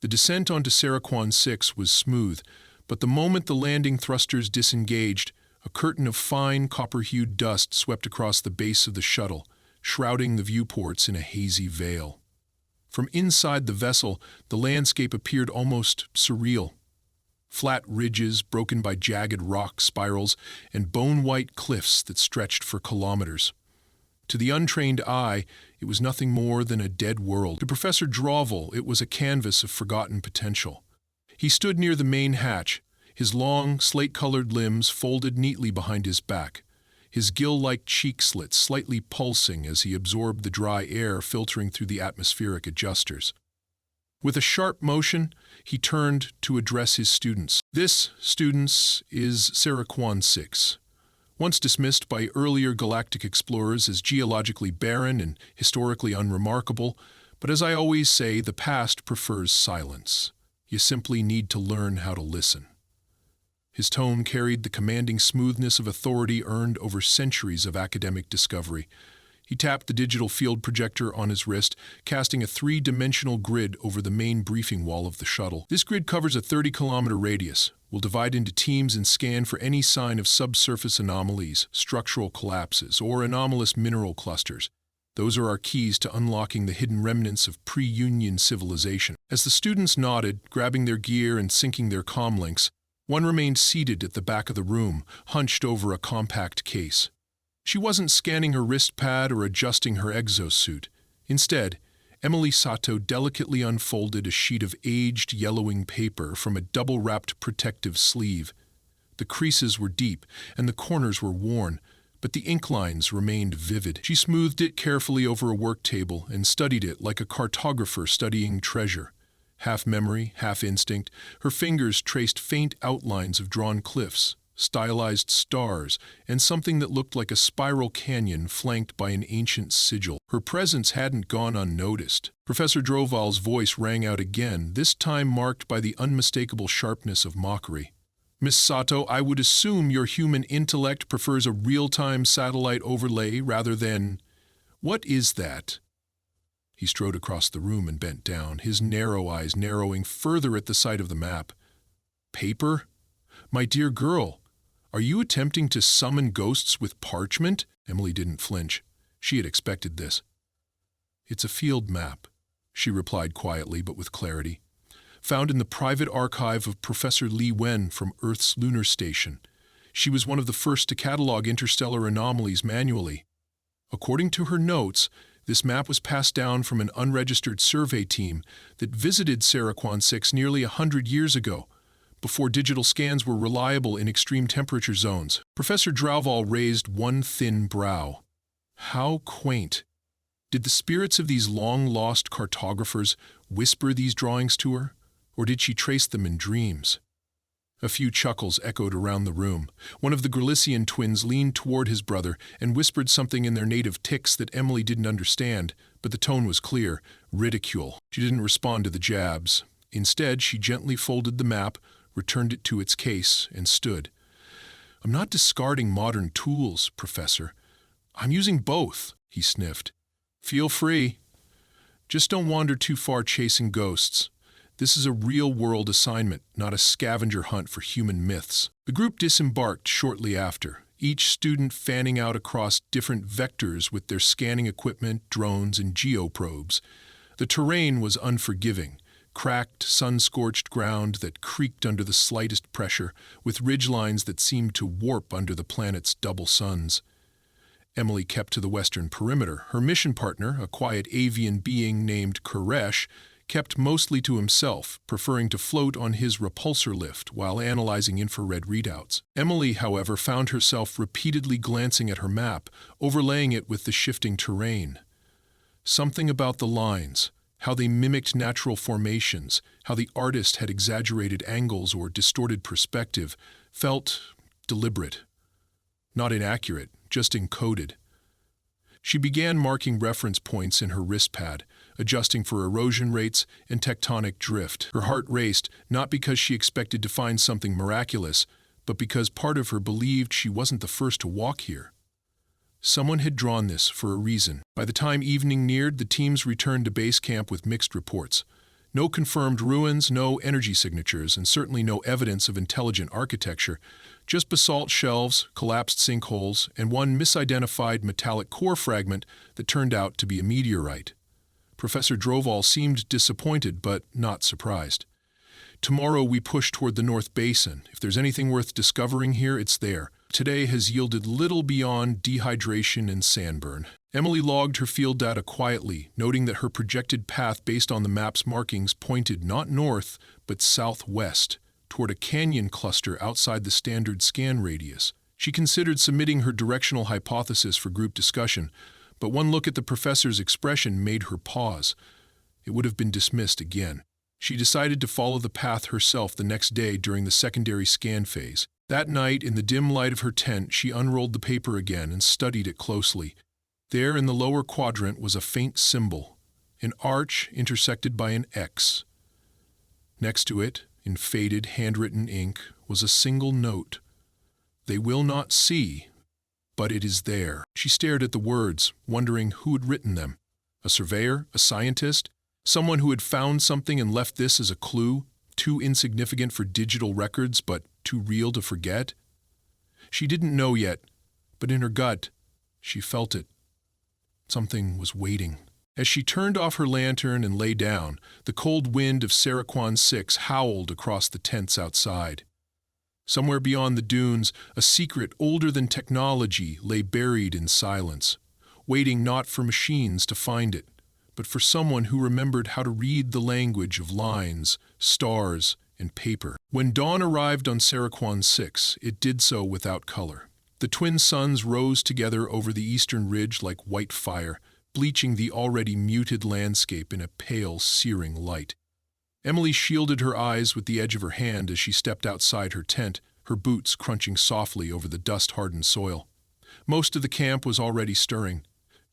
The descent onto Saraquan 6 was smooth, but the moment the landing thrusters disengaged, a curtain of fine, copper-hued dust swept across the base of the shuttle, shrouding the viewports in a hazy veil. From inside the vessel, the landscape appeared almost surreal. Flat ridges broken by jagged rock spirals and bone-white cliffs that stretched for kilometers. To the untrained eye, it was nothing more than a dead world. To Professor Drawval, it was a canvas of forgotten potential. He stood near the main hatch, his long, slate-colored limbs folded neatly behind his back, his gill-like cheek slits slightly pulsing as he absorbed the dry air filtering through the atmospheric adjusters. With a sharp motion, he turned to address his students. This, students, is Saraquan 6. Once dismissed by earlier galactic explorers as geologically barren and historically unremarkable, but as I always say, the past prefers silence. You simply need to learn how to listen. His tone carried the commanding smoothness of authority earned over centuries of academic discovery. He tapped the digital field projector on his wrist, casting a three-dimensional grid over the main briefing wall of the shuttle. This grid covers a 30-kilometer radius, will divide into teams and scan for any sign of subsurface anomalies, structural collapses, or anomalous mineral clusters. Those are our keys to unlocking the hidden remnants of pre-Union civilization. As the students nodded, grabbing their gear and syncing their comlinks, one remained seated at the back of the room, hunched over a compact case. She wasn't scanning her wrist pad or adjusting her exosuit. Instead, Emily Sato delicately unfolded a sheet of aged, yellowing paper from a double-wrapped protective sleeve. The creases were deep, and the corners were worn, but the ink lines remained vivid. She smoothed it carefully over a work table and studied it like a cartographer studying treasure. Half memory, half instinct, her fingers traced faint outlines of drawn cliffs, stylized stars, and something that looked like a spiral canyon flanked by an ancient sigil. Her presence hadn't gone unnoticed. Professor Drawval's voice rang out again, this time marked by the unmistakable sharpness of mockery. Miss Sato, I would assume your human intellect prefers a real-time satellite overlay rather than... What is that? He strode across the room and bent down, his narrow eyes narrowing further at the sight of the map. Paper? My dear girl, are you attempting to summon ghosts with parchment? Emily didn't flinch. She had expected this. It's a field map, she replied quietly but with clarity. Found in the private archive of Professor Li Wen from Earth's lunar station. She was one of the first to catalog interstellar anomalies manually. According to her notes, this map was passed down from an unregistered survey team that visited Saraquan 6 nearly 100 years ago, before digital scans were reliable in extreme temperature zones. Professor Drawval raised one thin brow. How quaint. Did the spirits of these long-lost cartographers whisper these drawings to her, or did she trace them in dreams? A few chuckles echoed around the room. One of the Grillisian twins leaned toward his brother and whispered something in their native tics that Emily didn't understand, but the tone was clear, ridicule. She didn't respond to the jabs. Instead, she gently folded the map, returned it to its case, and stood. I'm not discarding modern tools, Professor. I'm using both, he sniffed. Feel free. Just don't wander too far chasing ghosts. This is a real-world assignment, not a scavenger hunt for human myths. The group disembarked shortly after, each student fanning out across different vectors with their scanning equipment, drones, and geoprobes. The terrain was unforgiving. Cracked, sun-scorched ground that creaked under the slightest pressure, with ridgelines that seemed to warp under the planet's double suns. Emily kept to the western perimeter. Her mission partner, a quiet avian being named Koresh, kept mostly to himself, preferring to float on his repulsor lift while analyzing infrared readouts. Emily, however, found herself repeatedly glancing at her map, overlaying it with the shifting terrain. Something about the lines, how they mimicked natural formations, how the artist had exaggerated angles or distorted perspective, felt deliberate. Not inaccurate, just encoded. She began marking reference points in her wrist pad, adjusting for erosion rates and tectonic drift. Her heart raced, not because she expected to find something miraculous, but because part of her believed she wasn't the first to walk here. Someone had drawn this for a reason. By the time evening neared, the teams returned to base camp with mixed reports. No confirmed ruins, no energy signatures, and certainly no evidence of intelligent architecture. Just basalt shelves, collapsed sinkholes, and one misidentified metallic core fragment that turned out to be a meteorite. Professor Droval seemed disappointed, but not surprised. Tomorrow we push toward the North Basin. If there's anything worth discovering here, it's there. Today has yielded little beyond dehydration and sandburn. Emily logged her field data quietly, noting that her projected path based on the map's markings pointed not north, but southwest, toward a canyon cluster outside the standard scan radius. She considered submitting her directional hypothesis for group discussion, but one look at the professor's expression made her pause. It would have been dismissed again. She decided to follow the path herself the next day during the secondary scan phase. That night, in the dim light of her tent, she unrolled the paper again and studied it closely. There in the lower quadrant was a faint symbol, an arch intersected by an X. Next to it, in faded, handwritten ink, was a single note. "They will not see, but it is there." She stared at the words, wondering who had written them. A surveyor? A scientist? Someone who had found something and left this as a clue, too insignificant for digital records, but too real to forget? She didn't know yet, but in her gut, she felt it. Something was waiting. As she turned off her lantern and lay down, the cold wind of Saraquan 6 howled across the tents outside. Somewhere beyond the dunes, a secret older than technology lay buried in silence, waiting not for machines to find it, but for someone who remembered how to read the language of lines, stars, and paper. When dawn arrived on Saraquan 6, it did so without color. The twin suns rose together over the eastern ridge like white fire, bleaching the already muted landscape in a pale, searing light. Emily shielded her eyes with the edge of her hand as she stepped outside her tent, her boots crunching softly over the dust-hardened soil. Most of the camp was already stirring.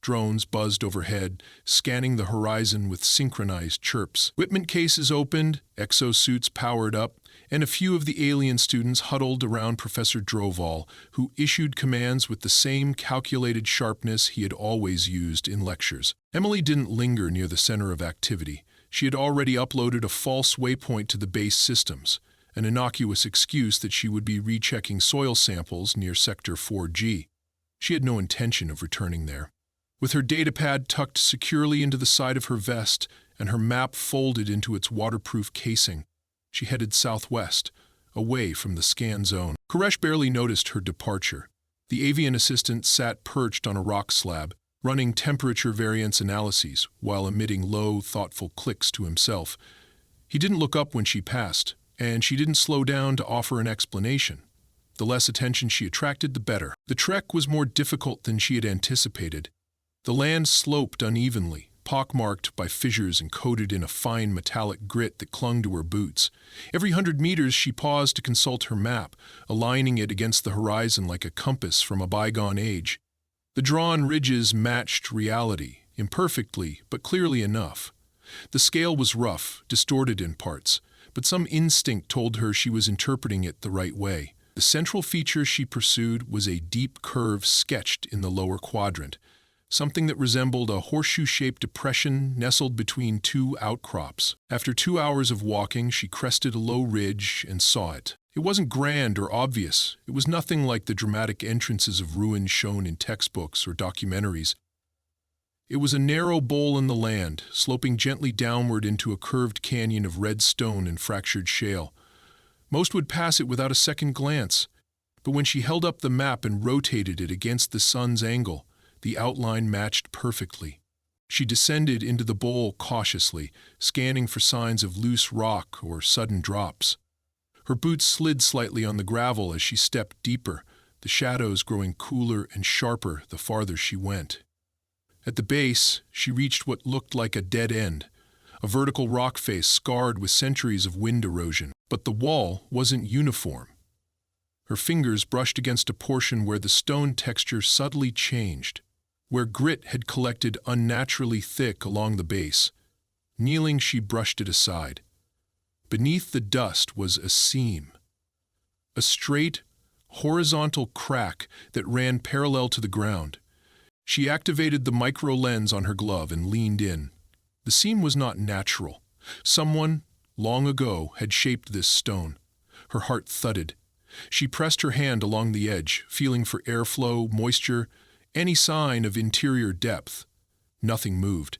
Drones buzzed overhead, scanning the horizon with synchronized chirps. Equipment cases opened, exosuits powered up, and a few of the alien students huddled around Professor Droval, who issued commands with the same calculated sharpness he had always used in lectures. Emily didn't linger near the center of activity. She had already uploaded a false waypoint to the base systems, an innocuous excuse that she would be rechecking soil samples near Sector 4G. She had no intention of returning there. With her datapad tucked securely into the side of her vest and her map folded into its waterproof casing, she headed southwest, away from the scan zone. Koresh barely noticed her departure. The avian assistant sat perched on a rock slab, running temperature variance analyses while emitting low, thoughtful clicks to himself. He didn't look up when she passed, and she didn't slow down to offer an explanation. The less attention she attracted, the better. The trek was more difficult than she had anticipated. The land sloped unevenly, pockmarked by fissures and coated in a fine metallic grit that clung to her boots. Every 100 meters she paused to consult her map, aligning it against the horizon like a compass from a bygone age. The drawn ridges matched reality, imperfectly but clearly enough. The scale was rough, distorted in parts, but some instinct told her she was interpreting it the right way. The central feature she pursued was a deep curve sketched in the lower quadrant, something that resembled a horseshoe-shaped depression nestled between two outcrops. After 2 hours of walking, she crested a low ridge and saw it. It wasn't grand or obvious. It was nothing like the dramatic entrances of ruins shown in textbooks or documentaries. It was a narrow bowl in the land, sloping gently downward into a curved canyon of red stone and fractured shale. Most would pass it without a second glance, but when she held up the map and rotated it against the sun's angle, the outline matched perfectly. She descended into the bowl cautiously, scanning for signs of loose rock or sudden drops. Her boots slid slightly on the gravel as she stepped deeper, the shadows growing cooler and sharper the farther she went. At the base, she reached what looked like a dead end, a vertical rock face scarred with centuries of wind erosion. But the wall wasn't uniform. Her fingers brushed against a portion where the stone texture subtly changed, where grit had collected unnaturally thick along the base. Kneeling, she brushed it aside. Beneath the dust was a seam, a straight, horizontal crack that ran parallel to the ground. She activated the micro lens on her glove and leaned in. The seam was not natural. Someone, long ago, had shaped this stone. Her heart thudded. She pressed her hand along the edge, feeling for airflow, moisture, any sign of interior depth. Nothing moved.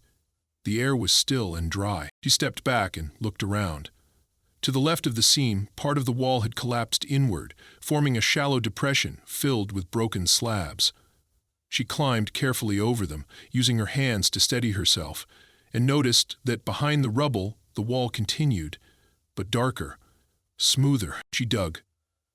The air was still and dry. She stepped back and looked around. To the left of the seam, part of the wall had collapsed inward, forming a shallow depression filled with broken slabs. She climbed carefully over them, using her hands to steady herself, and noticed that behind the rubble, the wall continued, but darker, smoother. She dug.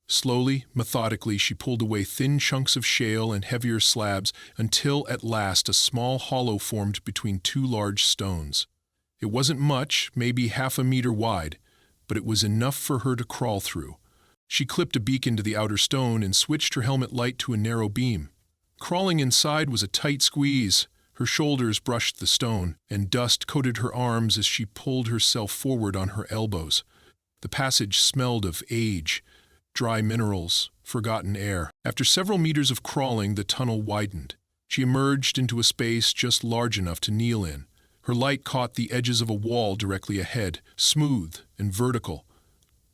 Slowly, methodically, she pulled away thin chunks of shale and heavier slabs until, at last, a small hollow formed between two large stones. It wasn't much, maybe half a meter wide, but it was enough for her to crawl through. She clipped a beacon to the outer stone and switched her helmet light to a narrow beam. Crawling inside was a tight squeeze. Her shoulders brushed the stone, and dust coated her arms as she pulled herself forward on her elbows. The passage smelled of age, dry minerals, forgotten air. After several meters of crawling, the tunnel widened. She emerged into a space just large enough to kneel in. Her light caught the edges of a wall directly ahead, smooth and vertical.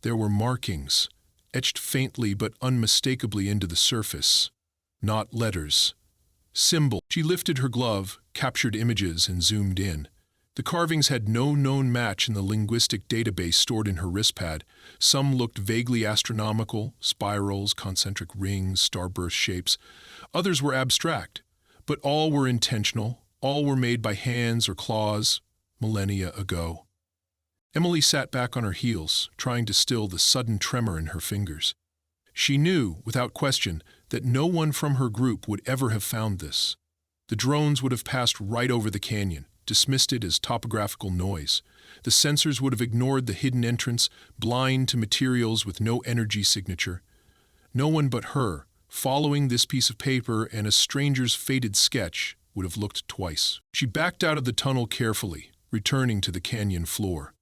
There were markings, etched faintly but unmistakably into the surface. Not letters. Symbol. She lifted her glove, captured images, and zoomed in. The carvings had no known match in the linguistic database stored in her wristpad. Some looked vaguely astronomical, spirals, concentric rings, starburst shapes. Others were abstract, but all were intentional. All were made by hands or claws, millennia ago. Emily sat back on her heels, trying to still the sudden tremor in her fingers. She knew, without question, that no one from her group would ever have found this. The drones would have passed right over the canyon, dismissed it as topographical noise. The sensors would have ignored the hidden entrance, blind to materials with no energy signature. No one but her, following this piece of paper and a stranger's faded sketch, would have looked twice. She backed out of the tunnel carefully, returning to the canyon floor.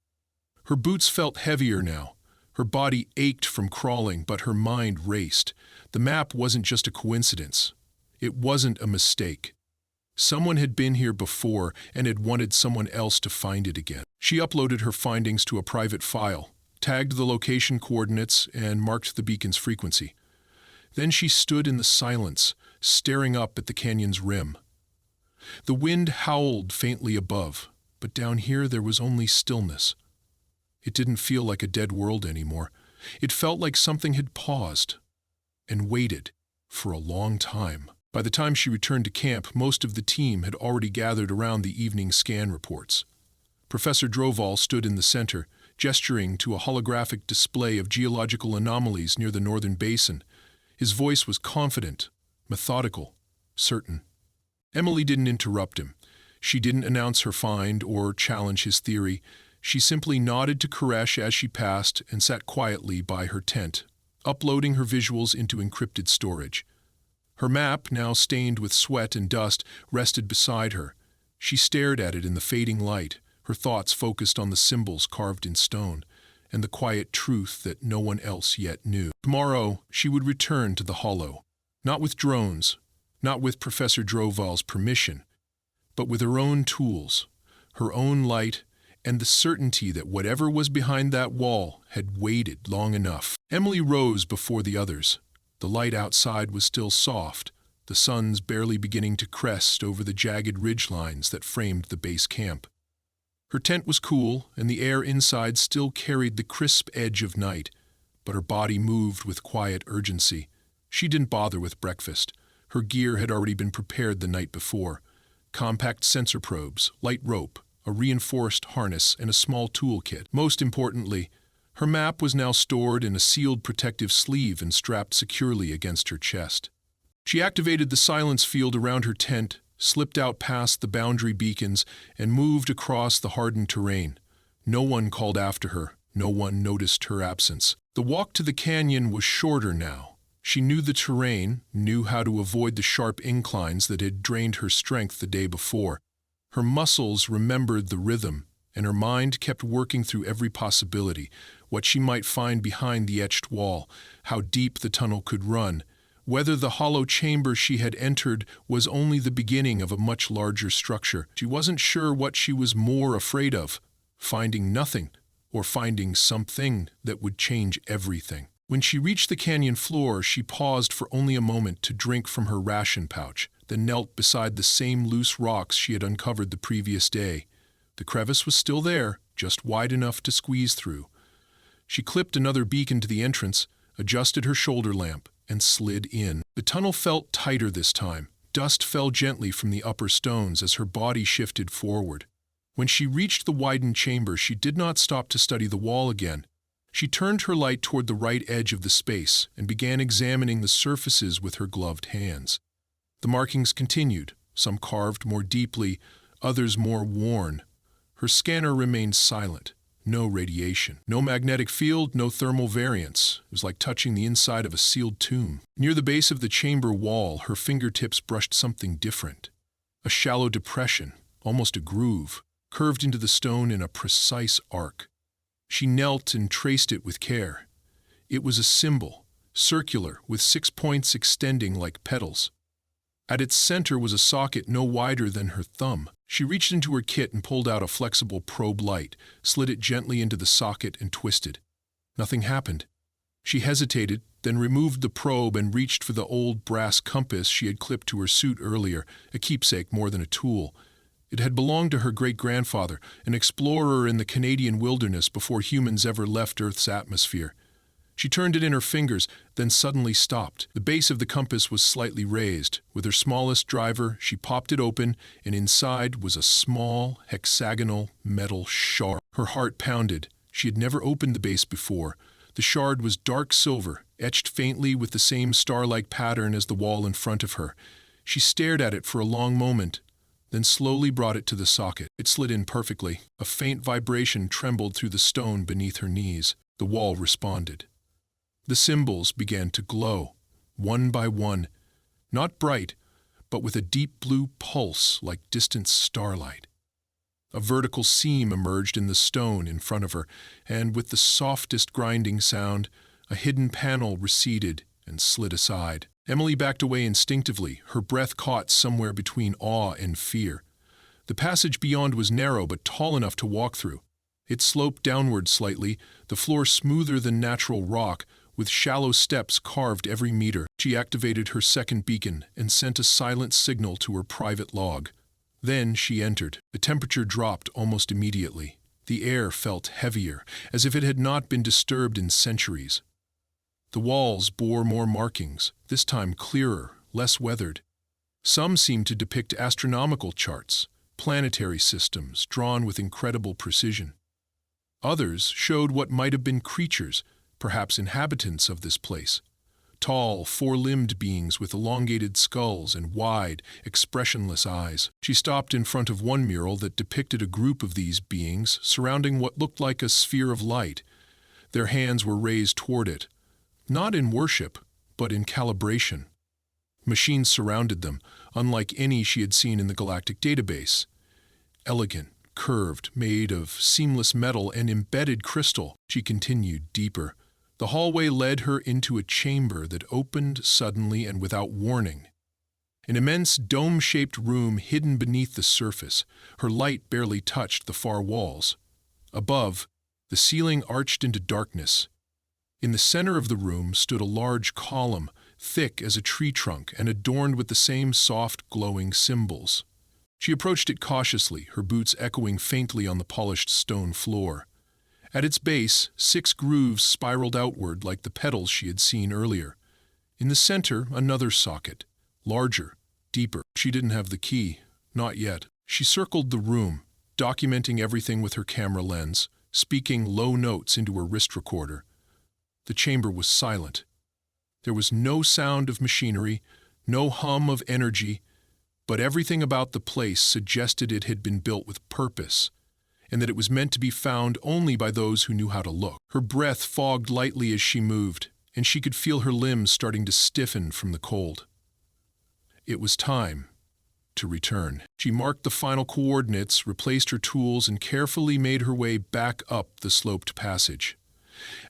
Her boots felt heavier now. Her body ached from crawling, but her mind raced. The map wasn't just a coincidence. It wasn't a mistake. Someone had been here before and had wanted someone else to find it again. She uploaded her findings to a private file, tagged the location coordinates, and marked the beacon's frequency. Then she stood in the silence, staring up at the canyon's rim. The wind howled faintly above, but down here there was only stillness. It didn't feel like a dead world anymore. It felt like something had paused and waited for a long time. By the time she returned to camp, most of the team had already gathered around the evening scan reports. Professor Droval stood in the center, gesturing to a holographic display of geological anomalies near the northern basin. His voice was confident, methodical, certain. Emily didn't interrupt him. She didn't announce her find or challenge his theory. She simply nodded to Koresh as she passed and sat quietly by her tent, uploading her visuals into encrypted storage. Her map, now stained with sweat and dust, rested beside her. She stared at it in the fading light, her thoughts focused on the symbols carved in stone and the quiet truth that no one else yet knew. Tomorrow, she would return to the hollow, not with drones, not with Professor Droval's permission, but with her own tools, her own light, and the certainty that whatever was behind that wall had waited long enough. Emily rose before the others. The light outside was still soft, the sun's barely beginning to crest over the jagged ridgelines that framed the base camp. Her tent was cool, and the air inside still carried the crisp edge of night, but her body moved with quiet urgency. She didn't bother with breakfast. Her gear had already been prepared the night before. Compact sensor probes, light rope, a reinforced harness, and a small toolkit. Most importantly, her map was now stored in a sealed protective sleeve and strapped securely against her chest. She activated the silence field around her tent, slipped out past the boundary beacons, and moved across the hardened terrain. No one called after her. No one noticed her absence. The walk to the canyon was shorter now. She knew the terrain, knew how to avoid the sharp inclines that had drained her strength the day before. Her muscles remembered the rhythm, and her mind kept working through every possibility, what she might find behind the etched wall, how deep the tunnel could run, whether the hollow chamber she had entered was only the beginning of a much larger structure. She wasn't sure what she was more afraid of, finding nothing, or finding something that would change everything. When she reached the canyon floor, she paused for only a moment to drink from her ration pouch, then knelt beside the same loose rocks she had uncovered the previous day. The crevice was still there, just wide enough to squeeze through. She clipped another beacon to the entrance, adjusted her shoulder lamp, and slid in. The tunnel felt tighter this time. Dust fell gently from the upper stones as her body shifted forward. When she reached the widened chamber, she did not stop to study the wall again. She turned her light toward the right edge of the space and began examining the surfaces with her gloved hands. The markings continued, some carved more deeply, others more worn. Her scanner remained silent. No radiation, no magnetic field, no thermal variance. It was like touching the inside of a sealed tomb. Near the base of the chamber wall, her fingertips brushed something different. A shallow depression, almost a groove, curved into the stone in a precise arc. She knelt and traced it with care. It was a symbol, circular, with 6 points extending like petals. At its center was a socket no wider than her thumb. She reached into her kit and pulled out a flexible probe light, slid it gently into the socket and twisted. Nothing happened. She hesitated, then removed the probe and reached for the old brass compass she had clipped to her suit earlier, a keepsake more than a tool. It had belonged to her great-grandfather, an explorer in the Canadian wilderness before humans ever left Earth's atmosphere. She turned it in her fingers, then suddenly stopped. The base of the compass was slightly raised. With her smallest driver, she popped it open, and inside was a small, hexagonal metal shard. Her heart pounded. She had never opened the base before. The shard was dark silver, etched faintly with the same star-like pattern as the wall in front of her. She stared at it for a long moment, then slowly brought it to the socket. It slid in perfectly. A faint vibration trembled through the stone beneath her knees. The wall responded. The symbols began to glow, one by one, not bright, but with a deep blue pulse like distant starlight. A vertical seam emerged in the stone in front of her, and with the softest grinding sound, a hidden panel receded and slid aside. Emily backed away instinctively, her breath caught somewhere between awe and fear. The passage beyond was narrow but tall enough to walk through. It sloped downward slightly, the floor smoother than natural rock, with shallow steps carved every meter. She activated her second beacon and sent a silent signal to her private log. Then she entered. The temperature dropped almost immediately. The air felt heavier, as if it had not been disturbed in centuries. The walls bore more markings, this time clearer, less weathered. Some seemed to depict astronomical charts, planetary systems drawn with incredible precision. Others showed what might have been creatures, perhaps inhabitants of this place. Tall, four-limbed beings with elongated skulls and wide, expressionless eyes. She stopped in front of one mural that depicted a group of these beings surrounding what looked like a sphere of light. Their hands were raised toward it, not in worship, but in calibration. Machines surrounded them, unlike any she had seen in the galactic database. Elegant, curved, made of seamless metal and embedded crystal. She continued deeper. The hallway led her into a chamber that opened suddenly and without warning. An immense dome-shaped room hidden beneath the surface. Her light barely touched the far walls. Above, the ceiling arched into darkness. In the center of the room stood a large column, thick as a tree trunk and adorned with the same soft, glowing symbols. She approached it cautiously, her boots echoing faintly on the polished stone floor. At its base, 6 grooves spiraled outward like the petals she had seen earlier. In the center, another socket, larger, deeper. She didn't have the key, not yet. She circled the room, documenting everything with her camera lens, speaking low notes into her wrist recorder. The chamber was silent. There was no sound of machinery, no hum of energy, but everything about the place suggested it had been built with purpose, and that it was meant to be found only by those who knew how to look. Her breath fogged lightly as she moved, and she could feel her limbs starting to stiffen from the cold. It was time to return. She marked the final coordinates, replaced her tools, and carefully made her way back up the sloped passage.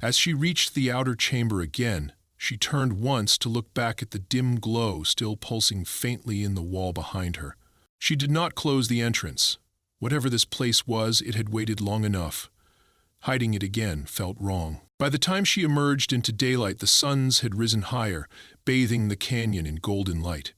As she reached the outer chamber again, she turned once to look back at the dim glow still pulsing faintly in the wall behind her. She did not close the entrance. Whatever this place was, it had waited long enough. Hiding it again felt wrong. By the time she emerged into daylight, the suns had risen higher, bathing the canyon in golden light.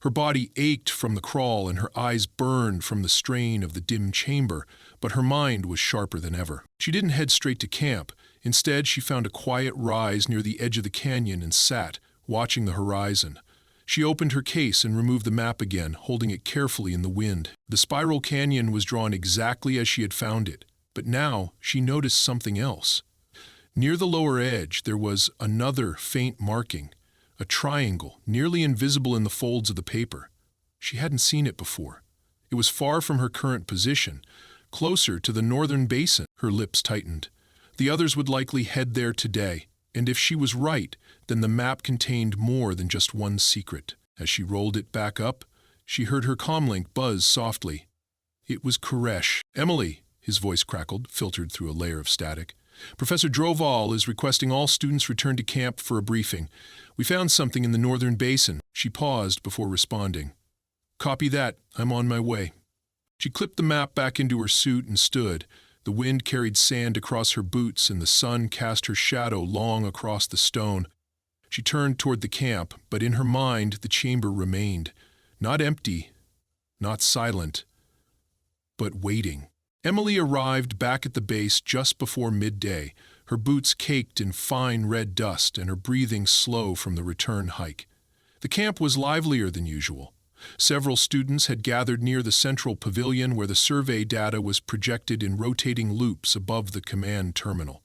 Her body ached from the crawl and her eyes burned from the strain of the dim chamber, but her mind was sharper than ever. She didn't head straight to camp. Instead, she found a quiet rise near the edge of the canyon and sat, watching the horizon. She opened her case and removed the map again, holding it carefully in the wind. The spiral canyon was drawn exactly as she had found it, but now she noticed something else. Near the lower edge, there was another faint marking, a triangle, nearly invisible in the folds of the paper. She hadn't seen it before. It was far from her current position, closer to the northern basin. Her lips tightened. The others would likely head there today, and if she was right, then the map contained more than just one secret. As she rolled it back up, she heard her comlink buzz softly. It was Koresh. "Emily," his voice crackled, filtered through a layer of static. "Professor Droval is requesting all students return to camp for a briefing. We found something in the northern basin." She paused before responding. "Copy that. I'm on my way." She clipped the map back into her suit and stood. The wind carried sand across her boots and the sun cast her shadow long across the stone. She turned toward the camp, but in her mind the chamber remained. Not empty, not silent, but waiting. Emily arrived back at the base just before midday, her boots caked in fine red dust and her breathing slow from the return hike. The camp was livelier than usual. Several students had gathered near the central pavilion where the survey data was projected in rotating loops above the command terminal.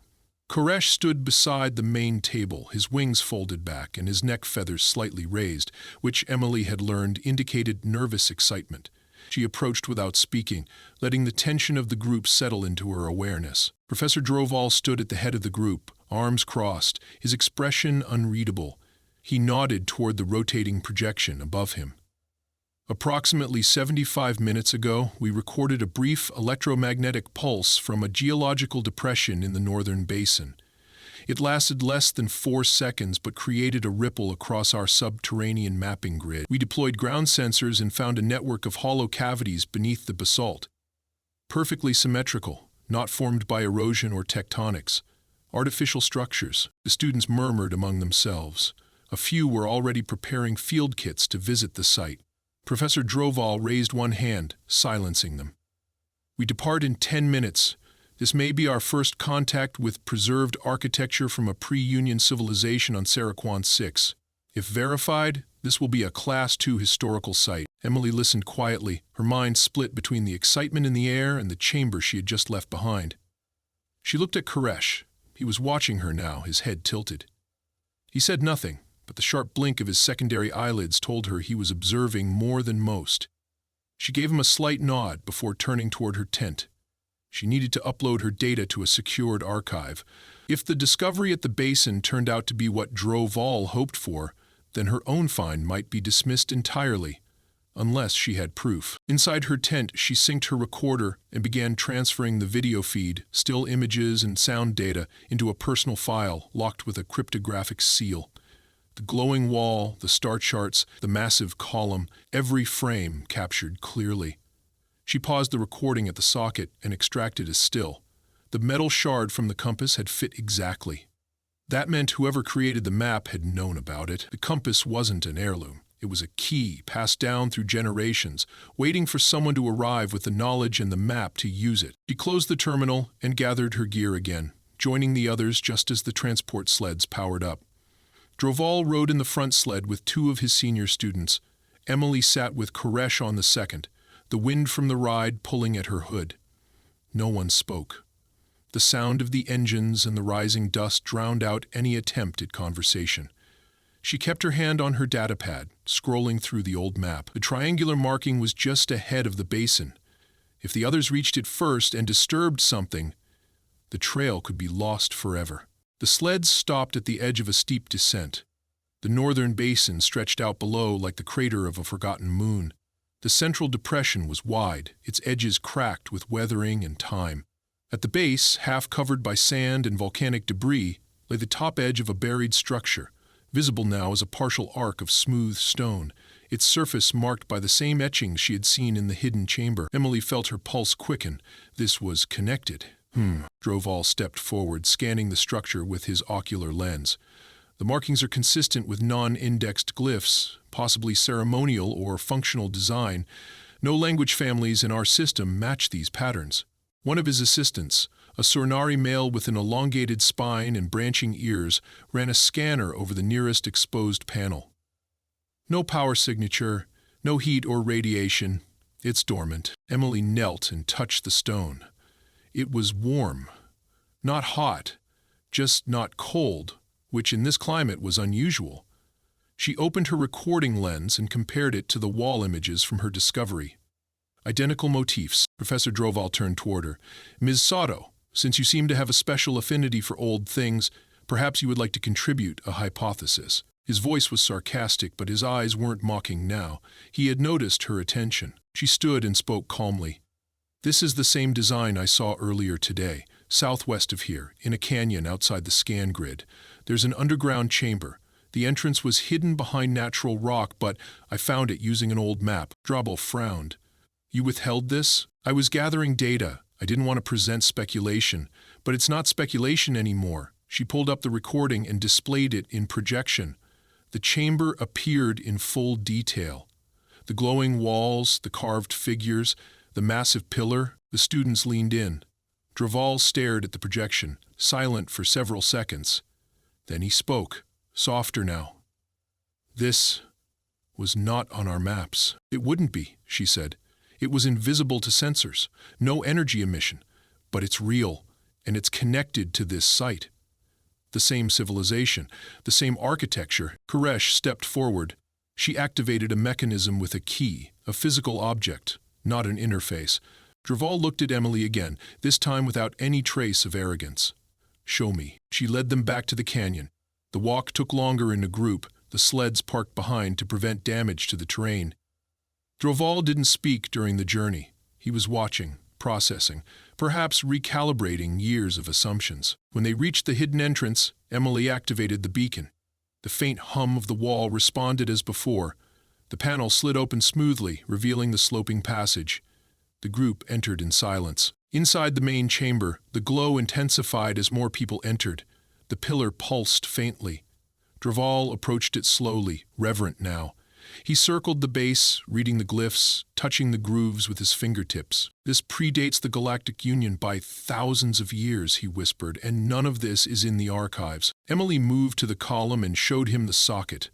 Koresh stood beside the main table, his wings folded back and his neck feathers slightly raised, which Emily had learned indicated nervous excitement. She approached without speaking, letting the tension of the group settle into her awareness. Professor Droval stood at the head of the group, arms crossed, his expression unreadable. He nodded toward the rotating projection above him. "Approximately 75 minutes ago, we recorded a brief electromagnetic pulse from a geological depression in the northern basin. It lasted less than 4 seconds but created a ripple across our subterranean mapping grid. We deployed ground sensors and found a network of hollow cavities beneath the basalt. Perfectly symmetrical, not formed by erosion or tectonics. Artificial structures." The students murmured among themselves. A few were already preparing field kits to visit the site. Professor Droval raised one hand, silencing them. "We depart in 10 minutes. This may be our first contact with preserved architecture from a pre-Union civilization on Saraquan 6. If verified, this will be a Class 2 historical site." Emily listened quietly, her mind split between the excitement in the air and the chamber she had just left behind. She looked at Koresh. He was watching her now, his head tilted. He said nothing, but the sharp blink of his secondary eyelids told her he was observing more than most. She gave him a slight nod before turning toward her tent. She needed to upload her data to a secured archive. If the discovery at the basin turned out to be what Droval hoped for, then her own find might be dismissed entirely, unless she had proof. Inside her tent, she synced her recorder and began transferring the video feed, still images and sound data, into a personal file locked with a cryptographic seal. The glowing wall, the star charts, the massive column, every frame captured clearly. She paused the recording at the socket and extracted a still. The metal shard from the compass had fit exactly. That meant whoever created the map had known about it. The compass wasn't an heirloom. It was a key passed down through generations, waiting for someone to arrive with the knowledge and the map to use it. She closed the terminal and gathered her gear again, joining the others just as the transport sleds powered up. Droval rode in the front sled with 2 of his senior students. Emily sat with Koresh on the second, the wind from the ride pulling at her hood. No one spoke. The sound of the engines and the rising dust drowned out any attempt at conversation. She kept her hand on her datapad, scrolling through the old map. The triangular marking was just ahead of the basin. If the others reached it first and disturbed something, the trail could be lost forever. The sleds stopped at the edge of a steep descent. The northern basin stretched out below like the crater of a forgotten moon. The central depression was wide, its edges cracked with weathering and time. At the base, half covered by sand and volcanic debris, lay the top edge of a buried structure, visible now as a partial arc of smooth stone, its surface marked by the same etchings she had seen in the hidden chamber. Emily felt her pulse quicken. This was connected. Droval stepped forward, scanning the structure with his ocular lens. The markings are consistent with non-indexed glyphs, possibly ceremonial or functional design. No language families in our system match these patterns. One of his assistants, a Sornari male with an elongated spine and branching ears, ran a scanner over the nearest exposed panel. No power signature, no heat or radiation. It's dormant. Emily knelt and touched the stone. It was warm. Not hot, just not cold, which in this climate was unusual. She opened her recording lens and compared it to the wall images from her discovery. Identical motifs. Professor Droval turned toward her. Ms. Sato, since you seem to have a special affinity for old things, perhaps you would like to contribute a hypothesis. His voice was sarcastic, but his eyes weren't mocking now. He had noticed her attention. She stood and spoke calmly. This is the same design I saw earlier today, southwest of here, in a canyon outside the scan grid. There's an underground chamber. The entrance was hidden behind natural rock, but I found it using an old map. Droval frowned. You withheld this? I was gathering data. I didn't want to present speculation, but it's not speculation anymore. She pulled up the recording and displayed it in projection. The chamber appeared in full detail. The glowing walls, the carved figures, the massive pillar. The students leaned in. Droval stared at the projection, silent for several seconds. Then he spoke, softer now. This was not on our maps. It wouldn't be, she said. It was invisible to sensors, no energy emission, but it's real, and it's connected to this site. The same civilization, the same architecture. Koresh stepped forward. She activated a mechanism with a key, a physical object, not an interface. Droval looked at Emily again, this time without any trace of arrogance. Show me. She led them back to the canyon. The walk took longer in a group, the sleds parked behind to prevent damage to the terrain. Droval didn't speak during the journey. He was watching, processing, perhaps recalibrating years of assumptions. When they reached the hidden entrance, Emily activated the beacon. The faint hum of the wall responded as before. The panel slid open smoothly, revealing the sloping passage. The group entered in silence. Inside the main chamber, the glow intensified as more people entered. The pillar pulsed faintly. Droval approached it slowly, reverent now. He circled the base, reading the glyphs, touching the grooves with his fingertips. This predates the Galactic Union by thousands of years, he whispered, and none of this is in the archives. Emily moved to the column and showed him the socket.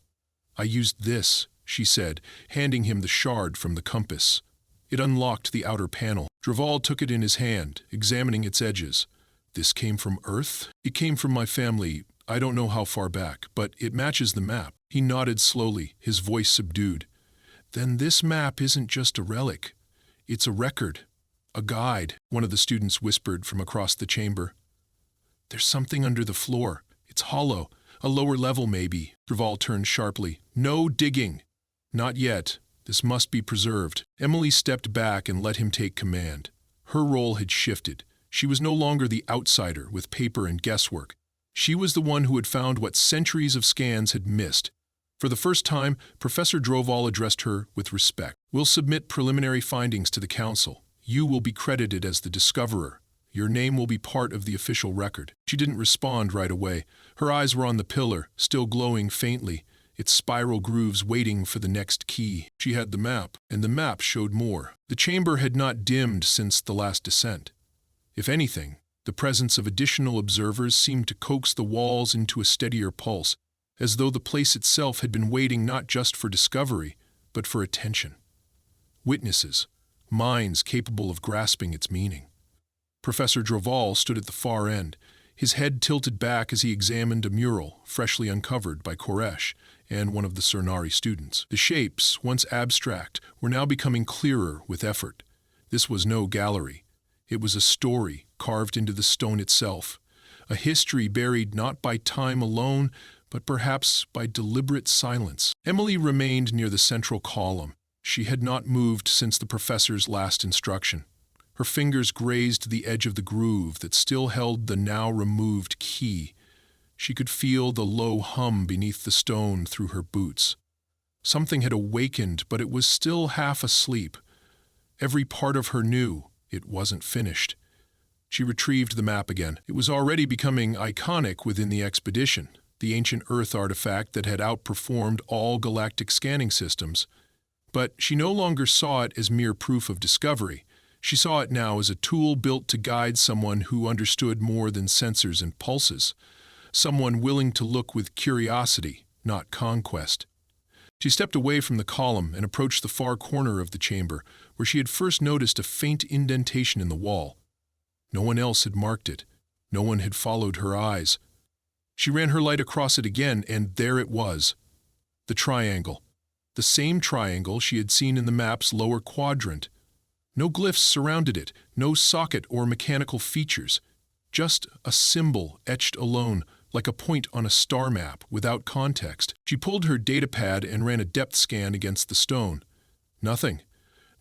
I used this, she said, handing him the shard from the compass. It unlocked the outer panel. Droval took it in his hand, examining its edges. This came from Earth? It came from my family. I don't know how far back, but it matches the map. He nodded slowly, his voice subdued. Then this map isn't just a relic. It's a record, a guide, one of the students whispered from across the chamber. There's something under the floor. It's hollow, a lower level maybe. Droval turned sharply. No digging. Not yet. This must be preserved. Emily stepped back and let him take command. Her role had shifted. She was no longer the outsider with paper and guesswork. She was the one who had found what centuries of scans had missed. For the first time, Professor Droval addressed her with respect. We'll submit preliminary findings to the council. You will be credited as the discoverer. Your name will be part of the official record. She didn't respond right away. Her eyes were on the pillar, still glowing faintly, its spiral grooves waiting for the next key. She had the map, and the map showed more. The chamber had not dimmed since the last descent. If anything, the presence of additional observers seemed to coax the walls into a steadier pulse, as though the place itself had been waiting not just for discovery, but for attention. Witnesses, minds capable of grasping its meaning. Professor Droval stood at the far end, his head tilted back as he examined a mural freshly uncovered by Koresh and one of the Sornari students. The shapes, once abstract, were now becoming clearer with effort. This was no gallery. It was a story carved into the stone itself, a history buried not by time alone, but perhaps by deliberate silence. Emily remained near the central column. She had not moved since the professor's last instruction. Her fingers grazed the edge of the groove that still held the now-removed key. She could feel the low hum beneath the stone through her boots. Something had awakened, but it was still half asleep. Every part of her knew it wasn't finished. She retrieved the map again. It was already becoming iconic within the expedition, the ancient Earth artifact that had outperformed all galactic scanning systems. But she no longer saw it as mere proof of discovery. She saw it now as a tool built to guide someone who understood more than sensors and pulses, someone willing to look with curiosity, not conquest. She stepped away from the column and approached the far corner of the chamber, where she had first noticed a faint indentation in the wall. No one else had marked it. No one had followed her eyes. She ran her light across it again, and there it was. The triangle. The same triangle she had seen in the map's lower quadrant. No glyphs surrounded it, no socket or mechanical features. Just a symbol etched alone, like a point on a star map, without context. She pulled her datapad and ran a depth scan against the stone. Nothing.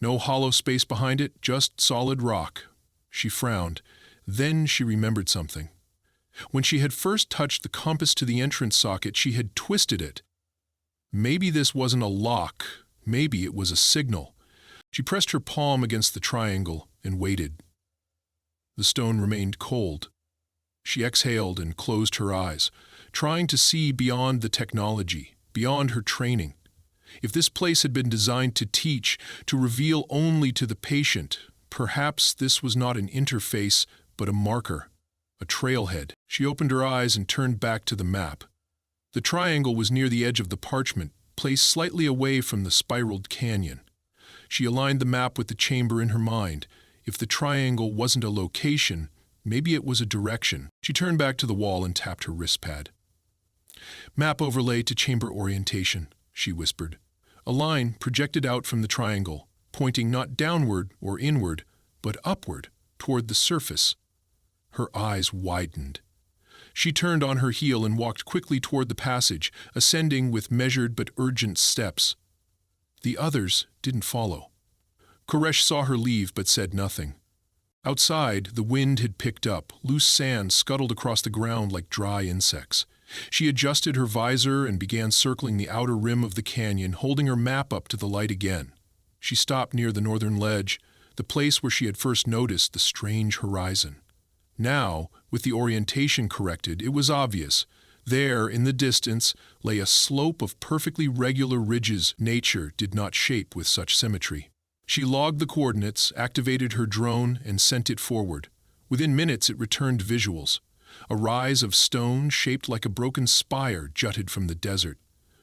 No hollow space behind it, just solid rock. She frowned. Then she remembered something. When she had first touched the compass to the entrance socket, she had twisted it. Maybe this wasn't a lock. Maybe it was a signal. She pressed her palm against the triangle and waited. The stone remained cold. She exhaled and closed her eyes, trying to see beyond the technology, beyond her training. If this place had been designed to teach, to reveal only to the patient, perhaps this was not an interface, but a marker, a trailhead. She opened her eyes and turned back to the map. The triangle was near the edge of the parchment, placed slightly away from the spiraled canyon. She aligned the map with the chamber in her mind. If the triangle wasn't a location, maybe it was a direction. She turned back to the wall and tapped her wrist pad. "Map overlay to chamber orientation," she whispered. A line projected out from the triangle, pointing not downward or inward, but upward, toward the surface. Her eyes widened. She turned on her heel and walked quickly toward the passage, ascending with measured but urgent steps. The others didn't follow. Koresh saw her leave but said nothing. Outside, the wind had picked up. Loose sand scuttled across the ground like dry insects. She adjusted her visor and began circling the outer rim of the canyon, holding her map up to the light again. She stopped near the northern ledge, the place where she had first noticed the strange horizon. Now, with the orientation corrected, it was obvious. There, in the distance, lay a slope of perfectly regular ridges nature did not shape with such symmetry. She logged the coordinates, activated her drone, and sent it forward. Within minutes it returned visuals. A rise of stone shaped like a broken spire jutted from the desert.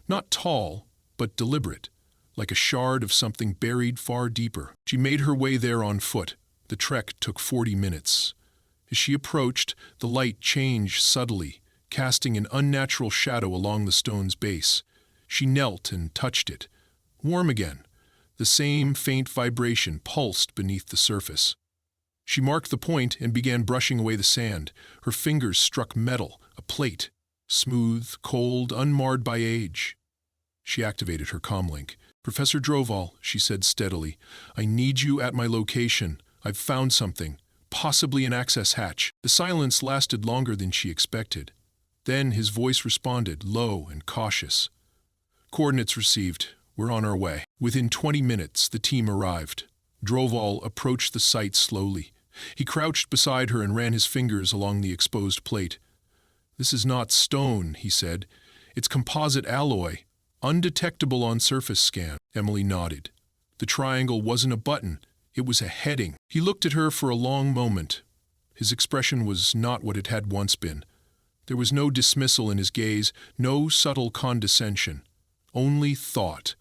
Not tall, but deliberate, like a shard of something buried far deeper. She made her way there on foot. The trek took 40 minutes. As she approached, the light changed subtly, casting an unnatural shadow along the stone's base. She knelt and touched it. Warm again. The same faint vibration pulsed beneath the surface. She marked the point and began brushing away the sand. Her fingers struck metal, a plate, smooth, cold, unmarred by age. She activated her comlink. "Professor Droval," she said steadily, "I need you at my location. I've found something, possibly an access hatch." The silence lasted longer than she expected. Then his voice responded, low and cautious. "Coordinates received. We're on our way." Within 20 minutes, the team arrived. Droval approached the site slowly. He crouched beside her and ran his fingers along the exposed plate. "This is not stone," he said. "It's composite alloy, undetectable on surface scan." Emily nodded. The triangle wasn't a button. It was a heading. He looked at her for a long moment. His expression was not what it had once been. There was no dismissal in his gaze, no subtle condescension. Only thought.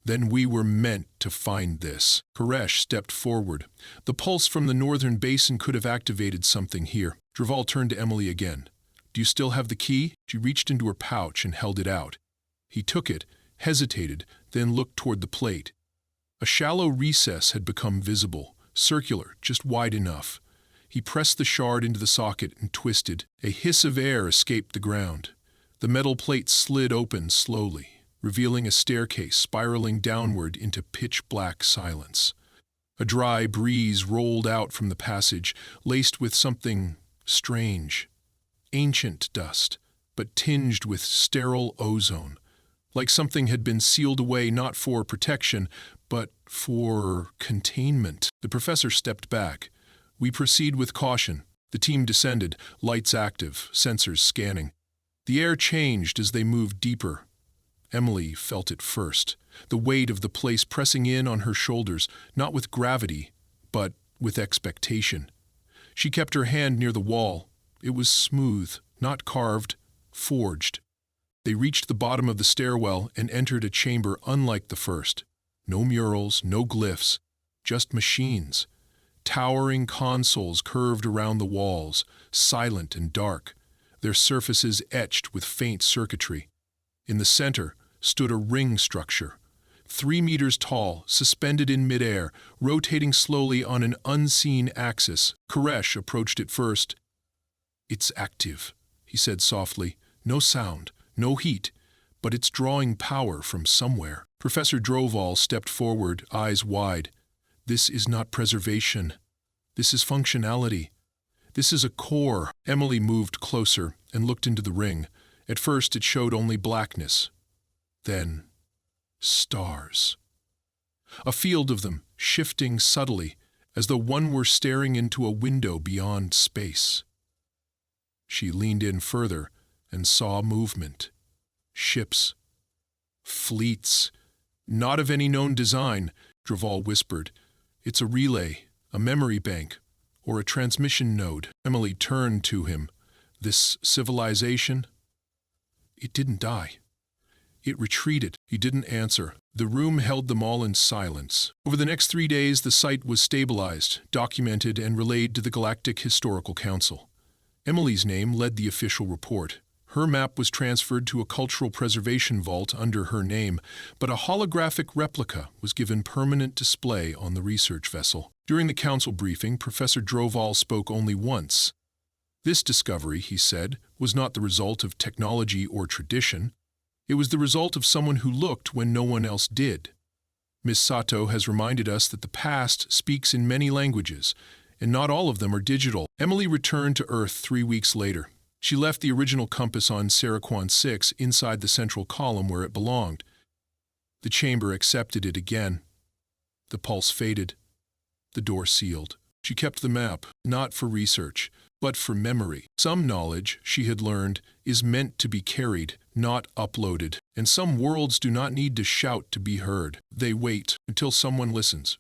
"Then we were meant to find this." Koresh stepped forward. The pulse from the northern basin could have activated something here. Droval turned to Emily again. "Do you still have the key?" She reached into her pouch and held it out. He took it, hesitated, then looked toward the plate. A shallow recess had become visible, circular, just wide enough. He pressed the shard into the socket and twisted. A hiss of air escaped the ground. The metal plate slid open slowly, revealing a staircase spiraling downward into pitch-black silence. A dry breeze rolled out from the passage, laced with something strange. Ancient dust, but tinged with sterile ozone. like something had been sealed away not for protection, but for containment. The professor stepped back. We proceed with caution. The team descended, lights active, sensors scanning. The air changed as they moved deeper. Emily felt it first, the weight of the place pressing in on her shoulders, not with gravity, but with expectation. She kept her hand near the wall. It was smooth, not carved, forged. They reached the bottom of the stairwell and entered a chamber unlike the first. No murals, no glyphs, just machines. Towering consoles curved around the walls, silent and dark, their surfaces etched with faint circuitry. In the center stood a ring structure, 3 meters tall, suspended in midair, rotating slowly on an unseen axis. Koresh approached it first. "It's active," he said softly. "No sound, no heat, but it's drawing power from somewhere." Professor Droval stepped forward, eyes wide. "This is not preservation. This is functionality. This is a core." Emily moved closer and looked into the ring. At first it showed only blackness. Then stars. A field of them, shifting subtly, as though one were staring into a window beyond space. She leaned in further and saw movement. Ships. Fleets. "Not of any known design," Droval whispered. "It's a relay, a memory bank, or a transmission node." Emily turned to him. "This civilization? It didn't die. It retreated." He didn't answer. The room held them all in silence. Over the next 3 days, the site was stabilized, documented, and relayed to the Galactic Historical Council. Emily's name led the official report. Her map was transferred to a cultural preservation vault under her name, but a holographic replica was given permanent display on the research vessel. During the council briefing, Professor Droval spoke only once. This discovery, he said, was not the result of technology or tradition. It was the result of someone who looked when no one else did. Miss Sato has reminded us that the past speaks in many languages, and not all of them are digital. Emily returned to Earth 3 weeks later. She left the original compass on Saraquan 6 inside the central column where it belonged. The chamber accepted it again. The pulse faded. The door sealed. She kept the map, not for research, but for memory. Some knowledge, she had learned, is meant to be carried, not uploaded. And some worlds do not need to shout to be heard. They wait until someone listens.